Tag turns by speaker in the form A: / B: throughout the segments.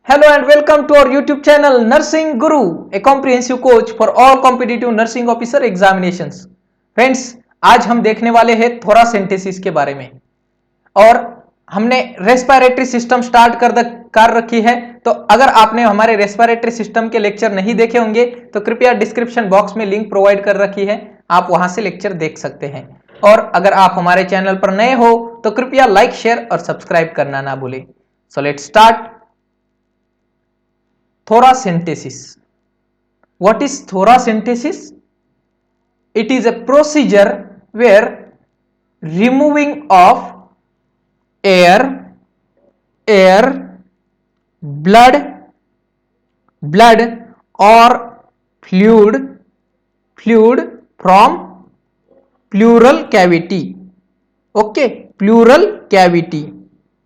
A: Hello and welcome to our YouTube channel Nursing Guru, a comprehensive coach for all competitive nursing officer examinations. Friends, आज हम देखने वाले हैं thoracentesis के बारे में और हमने रेस्पिरेटरी सिस्टम स्टार्ट कर रखी है। तो अगर आपने हमारे रेस्पिरेटरी सिस्टम के लेक्चर नहीं देखे होंगे तो कृपया डिस्क्रिप्शन बॉक्स में लिंक प्रोवाइड कर रखी है, आप वहां से लेक्चर देख सकते हैं। और अगर आप हमारे चैनल पर नए हो तो कृपया लाइक, शेयर और सब्सक्राइब करना ना भूलें। So let's start. Thoracentesis. What is thoracentesis? It is a procedure where removing of air, blood or fluid from pleural cavity. Okay, pleural cavity.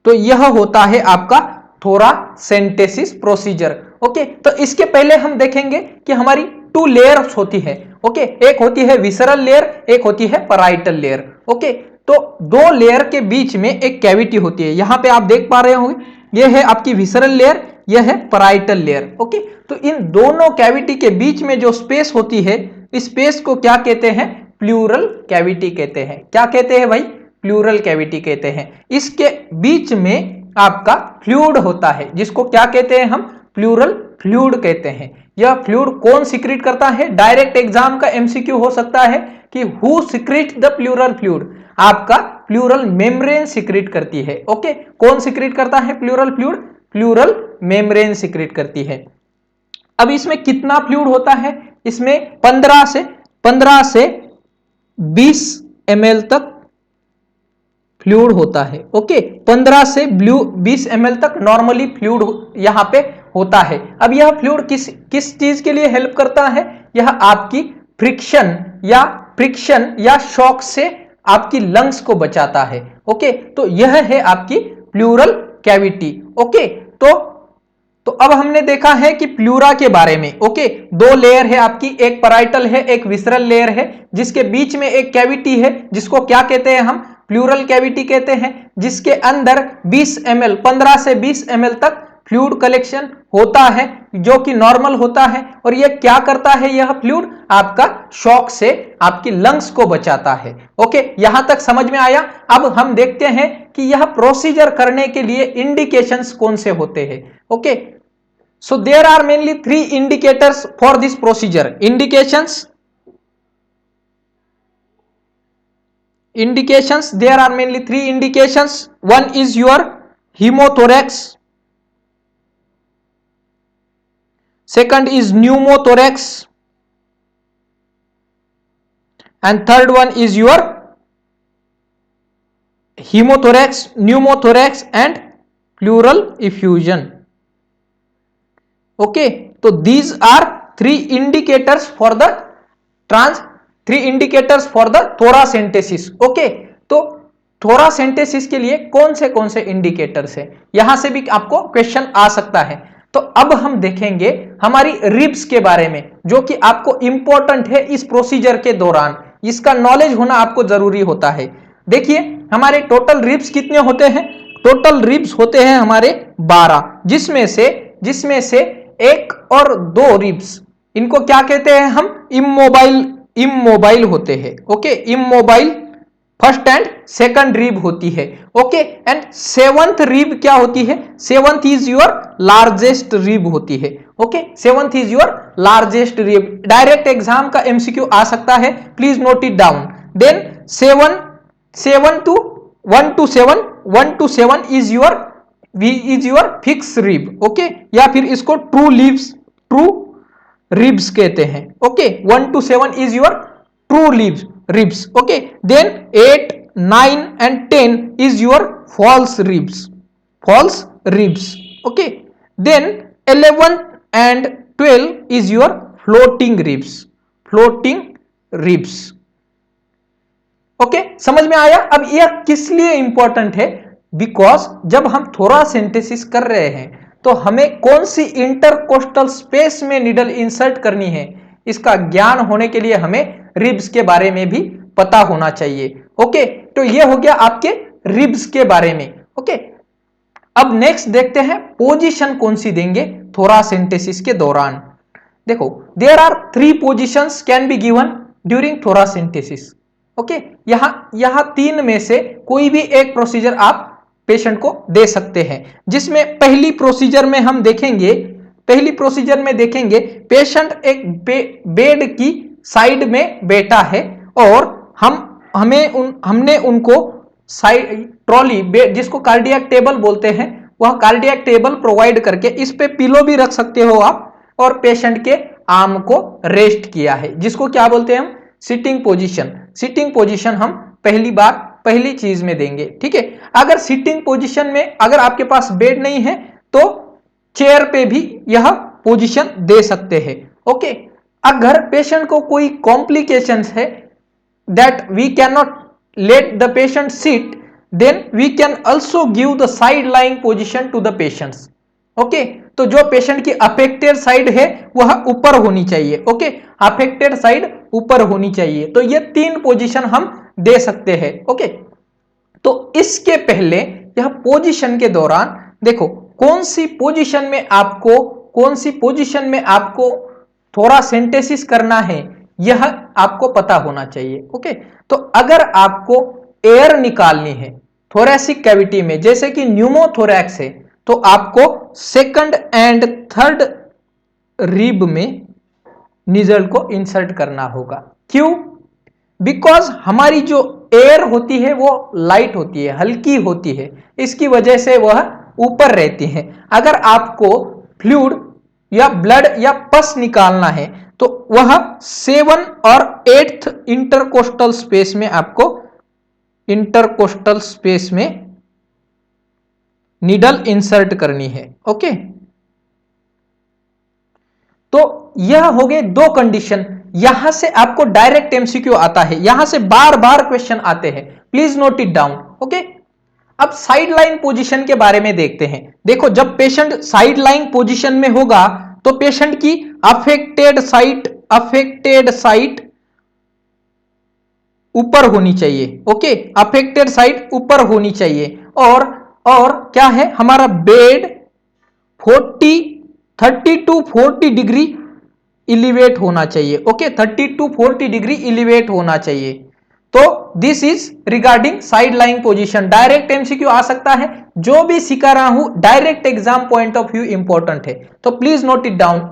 A: तो यह होता है आपका थोरासेंटेसिस प्रोसीजर। ओके, तो इसके पहले हम देखेंगे कि हमारी टू लेयर्स होती है। ओके, एक होती है विसरल लेयर, एक होती है पैराइटल लेयर। ओके, तो दो लेयर के बीच में एक कैविटी होती है। यहां पे आप देख पा रहे होंगे, यह है आपकी विसरल लेयर, यह है पैराइटल लेयर। ओके, तो इन दोनों कैविटी के बीच में जो स्पेस होती है, इस स्पेस को क्या कहते हैं? प्लूरल कैविटी कहते हैं। क्या कहते हैं भाई? प्लूरल कैविटी कहते हैं। इसके बीच में आपका फ्लूइड होता है, जिसको क्या कहते हैं हम? प्लूरल फ्लूइड कहते हैं। यह फ्लूइड कौन सिक्रीट करता है? डायरेक्ट एग्जाम का एमसीक्यू हो सकता है कि who secrete the pleural fluid? आपका प्लूरल मेम्ब्रेन सिक्रीट करती है। ओके, कौन सिक्रीट करता है pleural fluid? Pleural membrane secrete करती है। अब इसमें कितना फ्लूइड होता है? इसमें 15 से 20 ml तक फ्लूइड होता है। ओके, 15 से 20 ml तक नॉर्मली फ्लूइड यहां पे होता है। अब यह फ्लूइड किस चीज के लिए हेल्प करता है? यह आपकी फ्रिक्शन या शॉक से आपकी लंग्स को बचाता है। ओके, तो यह है आपकी प्लूरल कैविटी। ओके, तो अब हमने देखा है कि प्लूरा के बारे में। ओके, दो लेयर है आपकी, एक पैराइटल है, एक विसरल लेयर है, जिसके बीच में एक कैविटी है, जिसको क्या कहते हैं हम? प्लूरल कैविटी कहते हैं, जिसके अंदर 20 ml 15 से 20 ml तक फ्लूइड कलेक्शन होता है, जो कि नॉर्मल होता है। और यह क्या करता है? यह फ्लूइड आपका शॉक से आपकी लंग्स को बचाता है। ओके, यहां तक समझ में आया? अब हम देखते हैं कि यह प्रोसीजर करने के लिए इंडिकेशंस कौन से होते हैं। Okay, so there are mainly 3 indicators for this procedure. Indications, there are mainly 3 indications. One is your hemothorax, second is pneumothorax, and third one is your hemothorax, pneumothorax and pleural effusion. Okay, so these are 3 indicators for the thoracentesis. Okay, तो thoracentesis के लिए कौन से indicators है? यहां से भी आपको क्वेश्चन आ सकता है। तो अब हम देखेंगे हमारी रिब्स के बारे में, जो कि आपको इंपॉर्टेंट है इस प्रोसीजर के दौरान। इसका नॉलेज होना आपको जरूरी होता है। देखिए, हमारे टोटल रिब्स कितने होते हैं? टोटल रिब्स होते हैं हमारे 12, जिसमें से 1 और 2 रिब्स, इनको क्या कहते हैं हम? इमोबाइल होते हैं। Okay, immobile first and second rib होती है। ओके, एंड 7th रिब क्या होती है? 7th is your largest rib होती है। Okay, 7th is your largest rib. Direct exam का एमसीक्यू आ सकता है, please note it down. Then 1 to 7 is your fix rib. Okay, या फिर इसको ट्रू रिब्स कहते हैं। Okay, 1 to 7 is your true ribs. Okay, then 8, 9 and 10 is your false ribs. Okay, then 11 and 12 is your floating ribs. Okay, समझ में आया? अब यह किस लिए इंपॉर्टेंट है? बिकॉज जब हम थोरासेंटेसिस कर रहे हैं तो हमें कौन सी इंटरकोस्टल स्पेस में निडल इंसर्ट करनी है, इसका ज्ञान होने के लिए हमें रिब्स के बारे में भी पता होना चाहिए। ओके, तो यह हो गया आपके रिब्स के बारे में। ओके, अब नेक्स्ट देखते हैं पोजीशन कौन सी देंगे थोरासेंटेसिस के दौरान। देखो there are 3 positions can be given during thoracentesis. Okay, यहां 3 में से कोई भी एक प्रोसीजर आप पेशेंट को दे सकते हैं, जिसमें पहली प्रोसीजर में हम देखेंगे, पेशेंट एक बेड की साइड में बैठा है और हमने उनको साइड ट्रॉली जिसको कार्डियक टेबल बोलते हैं, वह कार्डियक टेबल प्रोवाइड करके इस पे पिलो भी रख सकते हो आप, और पेशेंट के आर्म को रेस्ट किया है, जिसको क्या बोलते हैं हम सिटिंग पोजीशन हम पहली चीज में देंगे। ठीक है, अगर सिटिंग पोजीशन में अगर आपके पास बेड नहीं है तो चेयर पे भी यह पोजीशन दे सकते हैं। ओके, अगर पेशेंट को कोई कॉम्प्लिकेशंस है that we can not let the patient sit, then we can also give the side lying position to the patients. Okay, तो जो पेशेंट की अफेक्टेड साइड है वह ऊपर होनी चाहिए। ओके, अफेक्टेड साइड ऊपर होनी चाहिए। तो ये 3 पोजीशन हम दे सकते हैं। ओके, तो इसके पहले यह पोजीशन के दौरान देखो कौन सी पोजीशन में आपको थोरासेंटेसिस करना है यह आपको पता होना चाहिए। ओके, तो अगर आपको एयर निकालनी है थोरैसिक कैविटी में, जैसे कि न्यूमोथोरैक्स है, तो आपको 2nd एंड 3rd रिब में निजल को इंसर्ट करना होगा। क्यों? बिकॉज हमारी जो एयर होती है वो लाइट होती है, हल्की होती है, इसकी वजह से वह ऊपर रहती है। अगर आपको फ्लूइड या ब्लड या पस निकालना है तो वह 7 और 8th इंटरकोस्टल स्पेस में नीडल इंसर्ट करनी है। ओके, तो यह हो गए 2 कंडीशन। यहां से आपको डायरेक्ट एमसीक्यू आता है, यहां से बार बार क्वेश्चन आते हैं, please note it down. Okay, अब साइड लाइन पोजीशन के बारे में देखते हैं। देखो जब पेशेंट साइड लाइन पोजीशन में होगा तो पेशेंट की अफेक्टेड साइट ऊपर होनी चाहिए। ओके, अफेक्टेड साइट ऊपर होनी चाहिए, और क्या है हमारा बेड 30 to 40 डिग्री इलिवेट होना चाहिए। ओके, 30 to 40 डिग्री इलिवेट होना चाहिए। तो this is regarding side lying position. Direct MCQ आ सकता है, जो भी सिखा रहा हूं direct exam point of view important है, तो प्लीज नोट इट डाउन।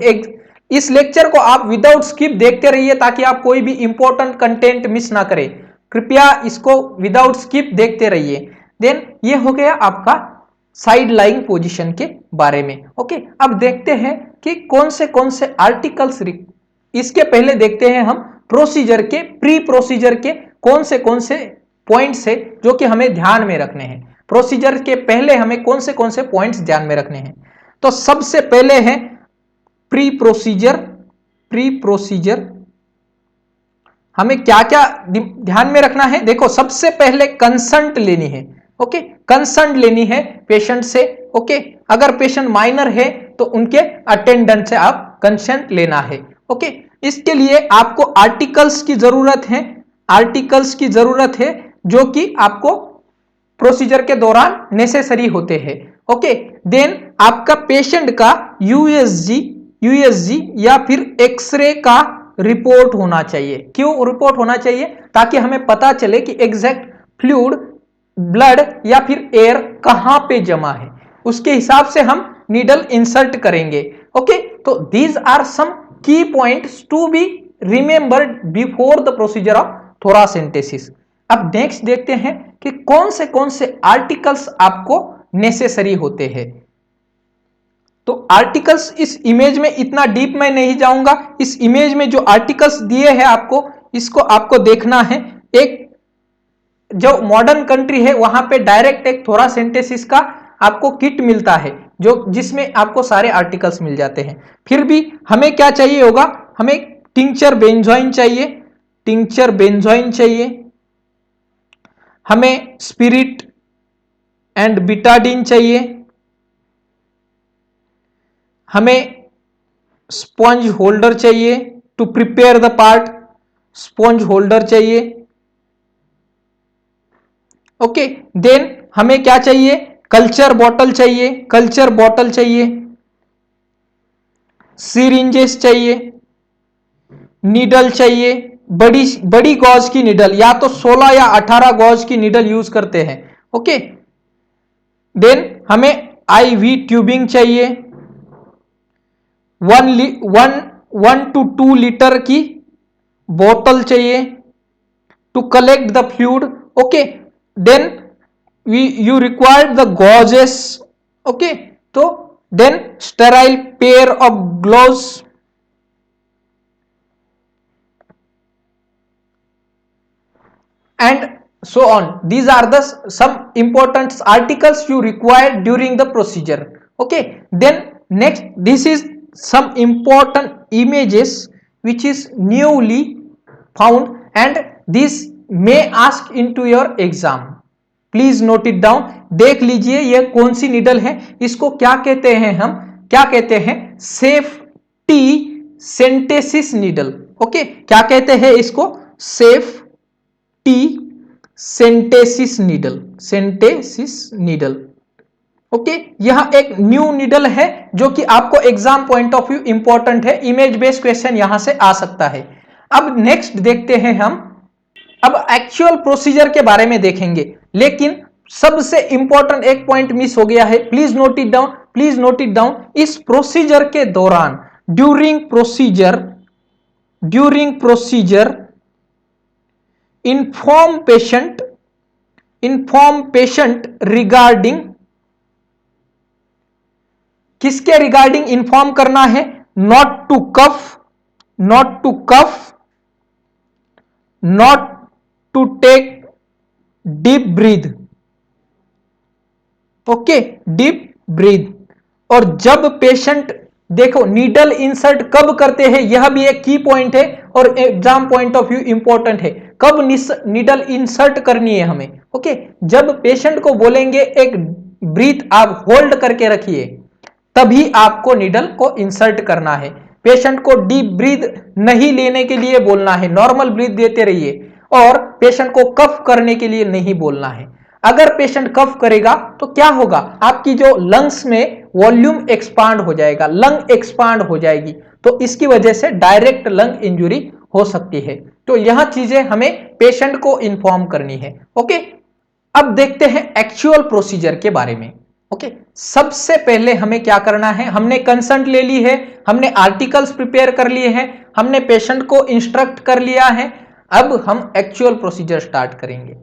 A: इस लेक्चर को आप विदाउट स्किप देखते रहिए ताकि आप कोई भी इंपॉर्टेंट कंटेंट मिस ना करें। कृपया इसको विदाउट स्किप देखते रहिए। देन ये हो गया आपका साइड लाइंग पोजीशन के बारे में। ओके, अब देखते हैं कि कौन से आर्टिकल्स, इसके पहले देखते हैं हम प्रोसीजर के, प्री प्रोसीजर के कौन से पॉइंट्स है जो कि हमें ध्यान में रखने हैं। प्रोसीजर के पहले हमें कौन से पॉइंट्स ध्यान में रखने हैं। तो सबसे पहले है प्री प्रोसीजर हमें क्या क्या ध्यान में रखना है। देखो सबसे पहले कंसंट लेनी है। ओके, कंसंट लेनी है पेशेंट से। ओके, अगर पेशेंट माइनर है तो उनके अटेंडेंट से आप कंसेंट लेना है। ओके, इसके लिए आपको आर्टिकल्स की जरूरत है जो कि आपको प्रोसीजर के दौरान नेसेसरी होते हैं। ओके, देन आपका पेशेंट का यूएसजी या फिर एक्सरे का रिपोर्ट होना चाहिए। क्यों रिपोर्ट होना चाहिए? ताकि हमें पता चले कि एग्जैक्ट फ्लूइड, ब्लड या फिर एयर कहां पे जमा है, उसके हिसाब से हम नीडल इंसर्ट करेंगे। ओके, तो these are some key points to be remembered before the procedure of thoracentesis. अब नेक्स्ट देखते हैं कि कौन से आर्टिकल्स आपको नेसेसरी होते हैं। तो आर्टिकल्स इस इमेज में इतना डीप मैं नहीं जाऊंगा। इस इमेज में जो आर्टिकल्स दिए हैं आपको, इसको आपको देखना है। एक जो मॉडर्न कंट्री है वहां पे डायरेक्ट एक थोरासेंटेसिस का आपको किट मिलता है, जो जिसमें आपको सारे आर्टिकल्स मिल जाते हैं। फिर भी हमें क्या चाहिए होगा, हमें टिंचर बेंजोइन चाहिए, हमें स्पिरिट एंड बिटाडीन चाहिए, हमें स्पॉन्ज होल्डर चाहिए to prepare the part, sponge holder चाहिए। ओके, देन हमें क्या चाहिए, कल्चर बॉटल चाहिए, कल्चर बॉटल चाहिए, सिरिंजेस चाहिए, नीडल चाहिए, बड़ी बड़ी गॉज की नीडल, या तो 16 या 18 गॉज की नीडल यूज करते हैं। ओके, देन हमें आईवी ट्यूबिंग चाहिए, 1 to 2 लीटर की बोतल चाहिए to collect the fluid. Okay, then you require the gauzes। Okay, तो then sterile pair of gloves, and so on. These are the some important articles you require during the procedure. Okay, then next, this is some important images which is newly found, and this may ask into your exam. Please note it down. देख लीजिए ये कौन सी needle है, इसको क्या कहते हैं, हम क्या कहते हैं, सेफ्टी सेंटेसिस नीडल। ओके, क्या कहते हैं इसको, safety centesis needle, centesis needle. Okay, यह एक न्यू नीडल है जो कि आपको exam point of view important है, इमेज बेस्ड क्वेश्चन यहां से आ सकता है। अब नेक्स्ट देखते हैं हम, अब एक्चुअल प्रोसीजर के बारे में देखेंगे, लेकिन सबसे इंपॉर्टेंट एक पॉइंट मिस हो गया है, please note it down, please note it down. इस प्रोसीजर के दौरान, during procedure inform patient regarding, किसके रिगार्डिंग इंफॉर्म करना है, not to cough, not to take deep breath. Okay, deep breath. और जब पेशेंट, देखो नीडल इंसर्ट कब करते हैं, यह भी एक की पॉइंट है और exam point of view important है, कब नीडल इंसर्ट करनी है हमें। ओके, जब पेशेंट को बोलेंगे एक ब्रीथ आप होल्ड करके रखिए, तभी आपको नीडल को इंसर्ट करना है। पेशेंट को डीप ब्रीथ नहीं लेने के लिए बोलना है, नॉर्मल ब्रीथ देते रहिए, और पेशेंट को कफ करने के लिए नहीं बोलना है। अगर पेशेंट कफ करेगा तो क्या होगा, आपकी जो लंग्स में वॉल्यूम एक्सपांड हो जाएगा, लंग एक्सपांड हो जाएगी, तो इसकी वजह से डायरेक्ट लंग इंजरी हो सकती है। तो यह चीजें हमें पेशेंट को इंफॉर्म करनी है। ओके, अब देखते हैं एक्चुअल प्रोसीजर के बारे में। ओके, सबसे पहले हमें क्या करना है, हमने कंसेंट ले ली है, हमने आर्टिकल्स प्रिपेयर कर लिए हैं, हमने पेशेंट को इंस्ट्रक्ट कर लिया है, अब हम एक्चुअल प्रोसीजर स्टार्ट करेंगे।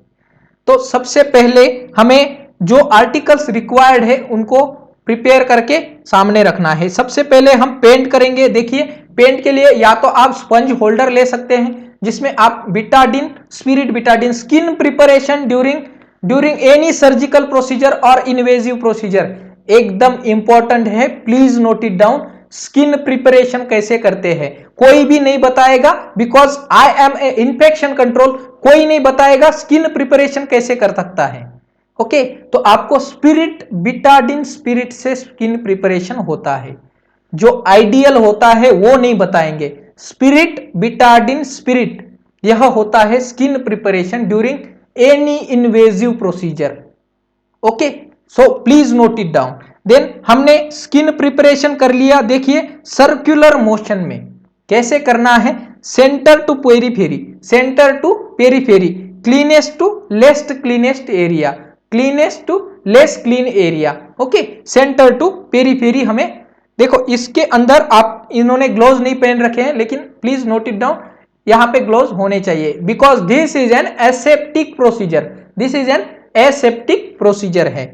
A: तो सबसे पहले हमें जो आर्टिकल्स रिक्वायर्ड है उनको प्रिपेयर करके सामने रखना है। सबसे पहले हम पेंट करेंगे। देखिए, पेंट के लिए या तो आप स्पंज होल्डर ले सकते हैं, जिसमें आप betadine, spirit betadine, skin preparation during any surgical procedure और इन्वेजिव प्रोसीजर, एकदम इंपॉर्टेंट है, please note it down. Skin preparation कैसे करते हैं कोई भी नहीं बताएगा, because I am a infection control, कोई नहीं बताएगा स्किन प्रिपरेशन कैसे कर सकता है। ओके, तो आपको स्पिरिट बिटाडिन स्पिरिट से स्किन प्रिपरेशन होता है, जो आइडियल होता है वो नहीं बताएंगे। स्पिरिट बिटाडिन स्पिरिट, यह होता है skin preparation during any invasive procedure. Okay, so please note it down. Then हमने स्किन प्रिपरेशन कर लिया। देखिए, सर्कुलर मोशन में कैसे करना है, centre to periphery, centre to periphery, cleanest to least cleanest area, cleanest to less clean area. Okay, centre to periphery हमें, देखो इसके अंदर आप, इन्होंने ग्लोव्स नहीं पहन रखे हैं, लेकिन प्लीज नोट इट डाउन, यहां पे ग्लोव्स होने चाहिए, because this is an aseptic procedure, this is an aseptic procedure है।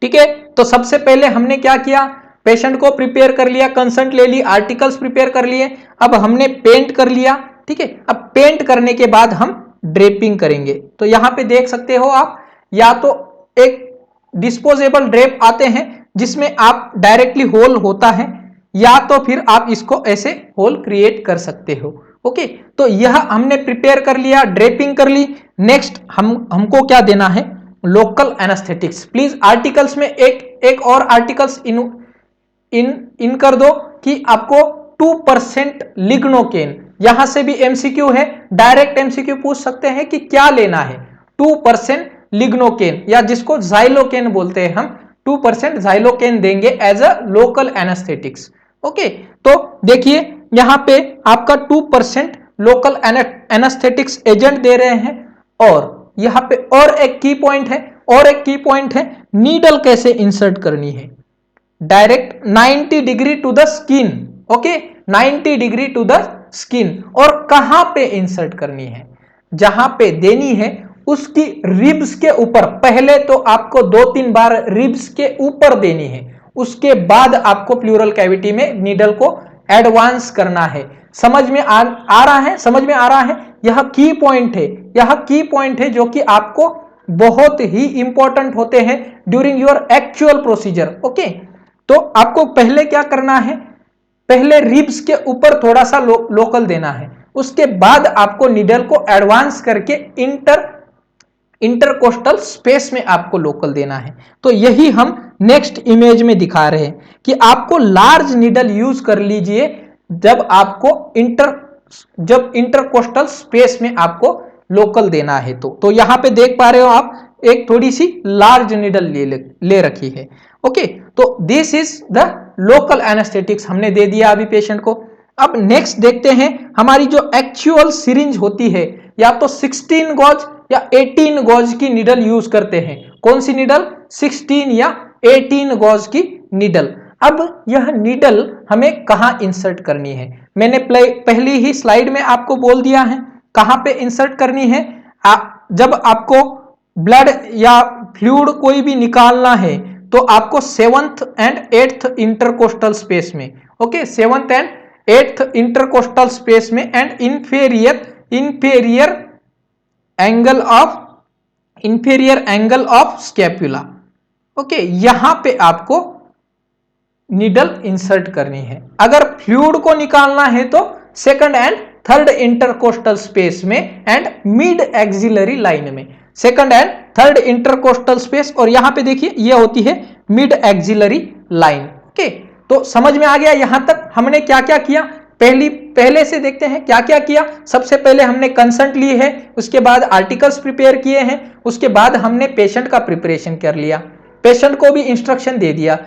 A: ठीक है, तो सबसे पहले हमने क्या किया, पेशेंट को प्रिपेयर कर लिया, कंसेंट ले ली, आर्टिकल्स प्रिपेयर कर लिए, अब हमने पेंट कर लिया। ठीक है, अब पेंट करने के बाद हम ड्रेपिंग करेंगे। तो यहां पे देख सकते हो आप, या तो एक डिस्पोजेबल ड्रेप आते हैं जिसमें आप डायरेक्टली होल होता है, या तो फिर आप इसको ऐसे होल क्रिएट कर सकते हो। ओके, तो यह हमने प्रिपेयर कर लिया, ड्रेपिंग कर ली। नेक्स्ट हमको क्या देना है, लोकल एनेस्थेटिक्स। प्लीज आर्टिकल्स में एक और आर्टिकल्स इन कर दो कि आपको 2% लिग्नोकेन, यहां से भी एमसीक्यू है, डायरेक्ट एमसीक्यू पूछ सकते हैं कि क्या लेना है, 2% लिग्नोकेन या जिसको जाइलोकेन बोलते हैं हम, 2% जाइलोकेन देंगे as a local anaesthetics. Okay, तो देखिए यहां पे आपका 2% लोकल एनेस्थेटिक्स एजेंट दे रहे हैं। और यहां पे और एक की पॉइंट है, नीडल कैसे इंसर्ट करनी है। Direct 90 degree to the skin. Okay, 90 degree to the skin. और कहां पे इंसर्ट करनी है, जहां पे देनी है उसकी रिब्स के ऊपर। पहले तो आपको 2-3 बार रिब्स के ऊपर देनी है, उसके बाद आपको प्लूरल कैविटी में नीडल को एडवांस करना है। समझ में आ रहा है। यह की पॉइंट है जो कि आपको बहुत ही इंपॉर्टेंट होते हैं during your actual procedure. Okay, तो आपको पहले क्या करना है, पहले रिब्स के ऊपर थोड़ा सा लोकल देना है, उसके बाद आपको नीडल को एडवांस करके इंटरकोस्टल स्पेस में आपको लोकल देना है। तो यही हम नेक्स्ट इमेज में दिखा रहे हैं कि आपको लार्ज नीडल यूज कर लीजिए जब आपको इंटरकोस्टल स्पेस में आपको लोकल देना है। तो यहां पे देख पा रहे हो आप, एक थोड़ी सी लार्ज नीडल ले रखी है। ओके, तो this is the local anaesthetics हमने दे दिया अभी पेशेंट को। अब नेक्स्ट देखते हैं हमारी जो एक्चुअल सिरिंज होती है, या तो 16 गॉज या 18 गॉज की नीडल यूज करते हैं। कौन सी नीडल, 16 या 18 गॉज की नीडल। अब यह नीडल हमें कहां इंसर्ट करनी है, मैंने पहली ही स्लाइड में आपको बोल दिया है कहां पे इंसर्ट करनी है। जब आपको ब्लड या फ्लूइड कोई भी निकालना है तो आपको 7th and 8th intercostal space में। Okay, 7th and 8th intercostal space में and inferior angle of scapula. Okay, यहां पे आपको नीडल इंसर्ट करनी है। अगर फ्लूइड को निकालना है तो 2nd and 3rd intercostal space में एंड मिड एक्सिलरी लाइन में, 2nd and 3rd intercostal space. और यहां पे देखिए ये होती है मिड एक्सिलरी लाइन। ओके, तो समझ में आ गया यहां तक हमने क्या क्या किया। पहले से देखते हैं क्या क्या किया। सबसे पहले हमने कंसेंट ली है, उसके बाद आर्टिकल्स प्रिपेयर किए हैं, उसके बाद हमने पेशेंट का प्रिपरेशन कर लिया, पेशेंट को भी इंस्ट्रक्शन दे दिया,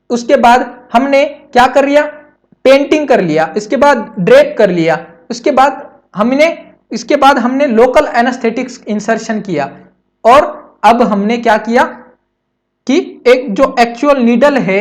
A: उसके बाद हमने क्या कर लिया, पेंटिंग कर लिया, इसके बाद ड्रेप कर लिया, इसके बाद हमने लोकल एनेस्थेटिक्स इंसर्शन किया। और अब हमने क्या किया कि एक जो एक्चुअल नीडल है,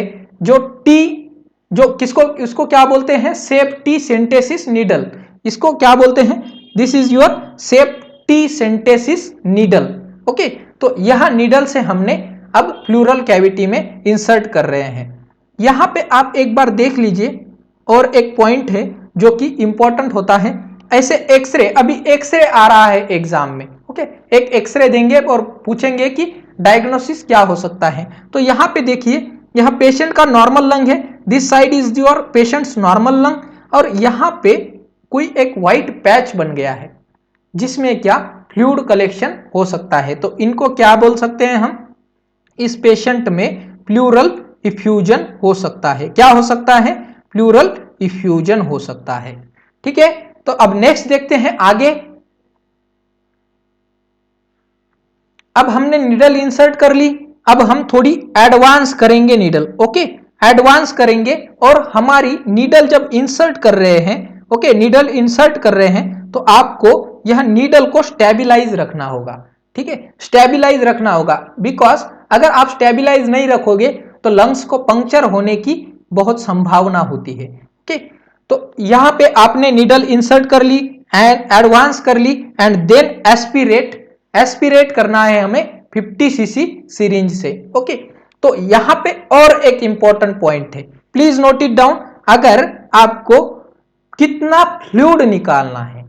A: इसको क्या बोलते हैं, सेफ्टी सेंटेसिस नीडल, इसको क्या बोलते हैं, this is your safety centesis needle. Okay, तो यह नीडल से हमने अब प्लूरल कैविटी में इंसर्ट कर रहे हैं। यहां पे आप एक बार देख लीजिए, और एक पॉइंट है जो कि इंपॉर्टेंट होता है। ऐसे एक्सरे, अभी एक्सरे आ रहा है एग्जाम में। ओके, एक एक्सरे देंगे और पूछेंगे कि डायग्नोसिस क्या हो सकता है। तो यहां पे देखिए, यह पेशेंट का नॉर्मल लंग है, this side is your patients normal lung, और यहां पे कोई एक व्हाइट पैच बन गया है जिसमें क्या फ्लूइड कलेक्शन हो सकता है। तो इनको क्या बोल सकते हैं हम, इस पेशेंट में प्लूरल इफ्यूजन हो सकता है। क्या हो सकता है, प्लूरल इफ्यूजन हो सकता है। ठीक है, तो अब नेक्स्ट देखते हैं आगे। अब हमने नीडल इंसर्ट कर ली, अब हम थोड़ी एडवांस करेंगे नीडल। ओके, एडवांस करेंगे, और हमारी नीडल जब इंसर्ट कर रहे हैं, ओके, नीडल इंसर्ट कर रहे हैं तो आपको यह नीडल को स्टेबलाइज रखना होगा। ठीक है, स्टेबलाइज रखना होगा, बिकॉज अगर आप स्टेबलाइज नहीं रखोगे तो लंग्स को पंक्चर होने की बहुत संभावना होती है। ओके, तो यहां पे आपने नीडल इंसर्ट कर ली एंड एडवांस कर ली, एंड देन एस्पिरेट करना है हमें 50 सीसी सिरिंज से। ओके, तो यहां पे और एक इंपॉर्टेंट पॉइंट है, प्लीज नोट इट डाउन। अगर आपको कितना फ्लूइड निकालना है,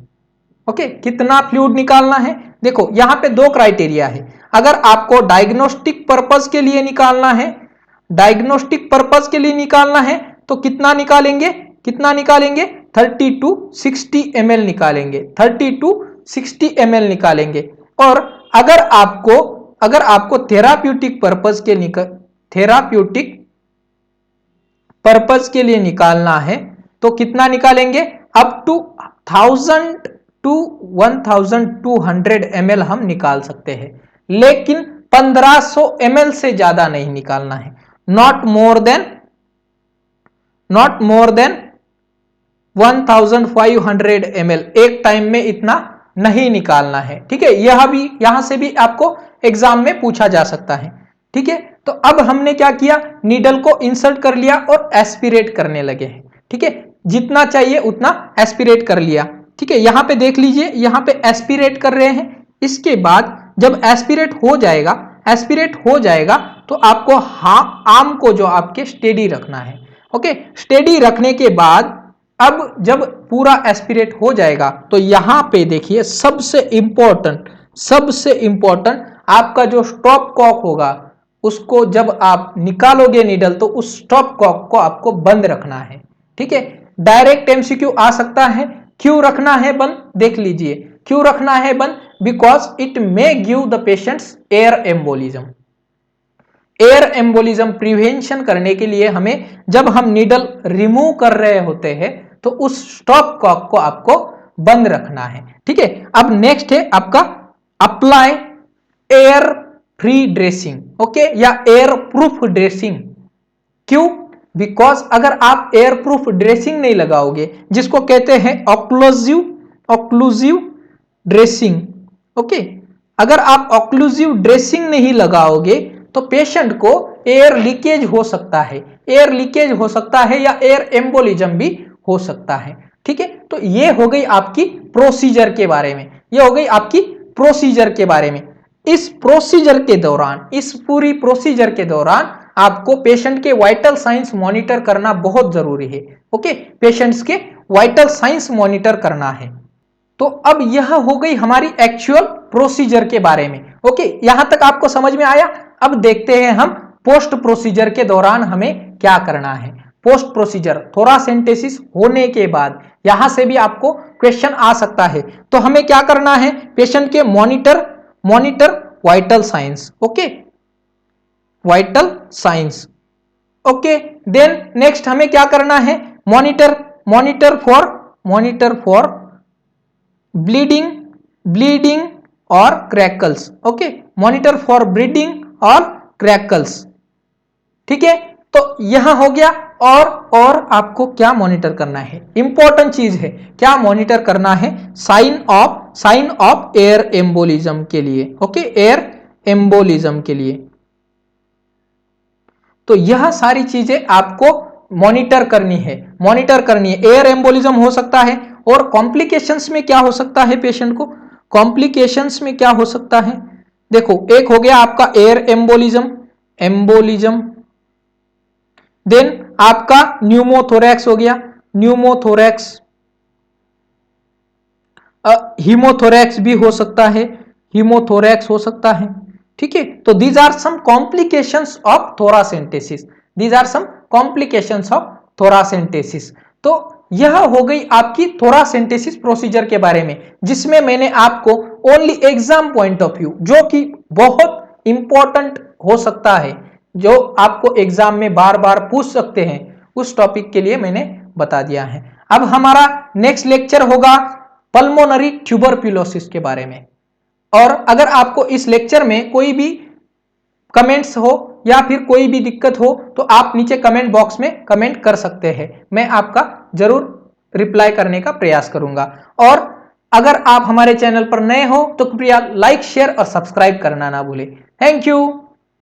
A: ओके, कितना फ्लूइड निकालना है, देखो यहां पे 2 क्राइटेरिया है। अगर आपको डायग्नोस्टिक पर्पस के लिए निकालना है, तो कितना निकालेंगे, 30 to 60 ml निकालेंगे, 30 to 60 ml निकालेंगे। और अगर आपको थेराप्यूटिक पर्पस के लिए निकालना है तो कितना निकालेंगे, अप टू 1000 to 1200 ml हम निकाल सकते हैं। लेकिन 1500 ml से ज्यादा नहीं निकालना है। नॉट मोर देन 1500 ml, एक टाइम में इतना नहीं निकालना है। ठीक है, यहां से भी आपको एग्जाम में पूछा जा सकता है। ठीक है, तो अब हमने क्या किया, नीडल को इंसर्ट कर लिया और एस्पिरेट करने लगे हैं। ठीक है, जितना चाहिए उतना एस्पिरेट कर लिया। ठीक है, यहां पे देख लीजिए, यहां पे एस्पिरेट कर रहे हैं। इसके बाद जब एस्पिरेट हो जाएगा तो आपको आर्म को जो आपके स्टेडी रखना है। ओके, स्टेडी रखने के बाद अब जब पूरा एस्पिरेट हो जाएगा तो यहां पे देखिए सबसे इंपॉर्टेंट आपका जो स्टॉप कॉक होगा, उसको जब आप निकालोगे नीडल तो उस स्टॉप कॉक को आपको बंद रखना है। ठीक है, डायरेक्ट एमसीक्यू आ सकता है, क्यों रखना है बंद, देख लीजिए क्यों रखना है बंद, because it may give the patients air embolism. Air embolism prevention करने के लिए हमें, जब हम नीडल रिमूव कर रहे होते हैं तो उस स्टॉप कॉक को आपको बंद रखना है। ठीक है, अब नेक्स्ट है आपका apply air free dressing, okay, या एयर प्रूफ ड्रेसिंग। क्यों, बिकॉज अगर आप एयर प्रूफ ड्रेसिंग नहीं लगाओगे, जिसको कहते हैं ऑक्लूसिव ड्रेसिंग, ओके, अगर आप ऑक्लूसिव ड्रेसिंग नहीं लगाओगे तो पेशेंट को एयर लीकेज हो सकता है, या एयर एम्बोलिज्म भी हो सकता है। ठीक है, तो ये हो गई आपकी प्रोसीजर के बारे में, इस पूरी प्रोसीजर के दौरान आपको पेशेंट के वाइटल साइंस मॉनिटर करना बहुत जरूरी है। ओके, पेशेंट्स के वाइटल साइंस मॉनिटर करना है। तो अब यह हो गई हमारी एक्चुअल प्रोसीजर के बारे में। ओके, यहां तक आपको समझ में आया। अब देखते हैं हम पोस्ट प्रोसीजर के दौरान हमें क्या करना है। पोस्ट प्रोसीजर थोरासेंटेसिस होने के बाद यहां से भी आपको क्वेश्चन आ सकता है, तो हमें क्या करना है, पेशेंट के monitor vital signs. Okay, vital signs. Okay, then next हमें क्या करना है, मॉनिटर फॉर ब्लीडिंग और crackles. Okay, monitor for bleeding और क्रैकल्स। ठीक है, तो यहां हो गया। और आपको क्या मॉनिटर करना है, इंपॉर्टेंट चीज है, क्या मॉनिटर करना है, साइन ऑफ एयर एम्बोलिज्म के लिए। ओके, एयर एम्बोलिज्म के लिए, तो यह सारी चीजें आपको मॉनिटर करनी है। एयर एम्बोलिज्म हो सकता है, और कॉम्प्लिकेशंस में क्या हो सकता है पेशेंट को, कॉम्प्लिकेशंस में क्या हो सकता है, देखो एक हो गया आपका एयर एम्बोलिज्म, देन आपका न्यूमोथोरैक्स हो गया, हीमोथोरैक्स भी हो सकता है, ठीक है। तो these are some complications of thoracentesis. तो यह हो गई आपकी थोरासेंटेसिस प्रोसीजर के बारे में, जिसमें मैंने आपको only exam point of view, जो कि बहुत इंपॉर्टेंट हो सकता है, जो आपको एग्जाम में बार बार पूछ सकते हैं, उस टॉपिक के लिए मैंने बता दिया है। अब हमारा नेक्स्ट लेक्चर होगा पल्मोनरी ट्यूबरक्यूलोसिस के बारे में। और अगर आपको इस लेक्चर में कोई भी कमेंट्स हो या फिर कोई भी दिक्कत हो तो आप नीचे कमेंट बॉक्स में कमेंट कर सकते हैं, मैं आपका जरूर रिप्लाई करने का प्रयास करूंगा। और अगर आप हमारे चैनल पर नए हो तो कृपया लाइक, शेयर और सब्सक्राइब करना ना भूलें। Thank you.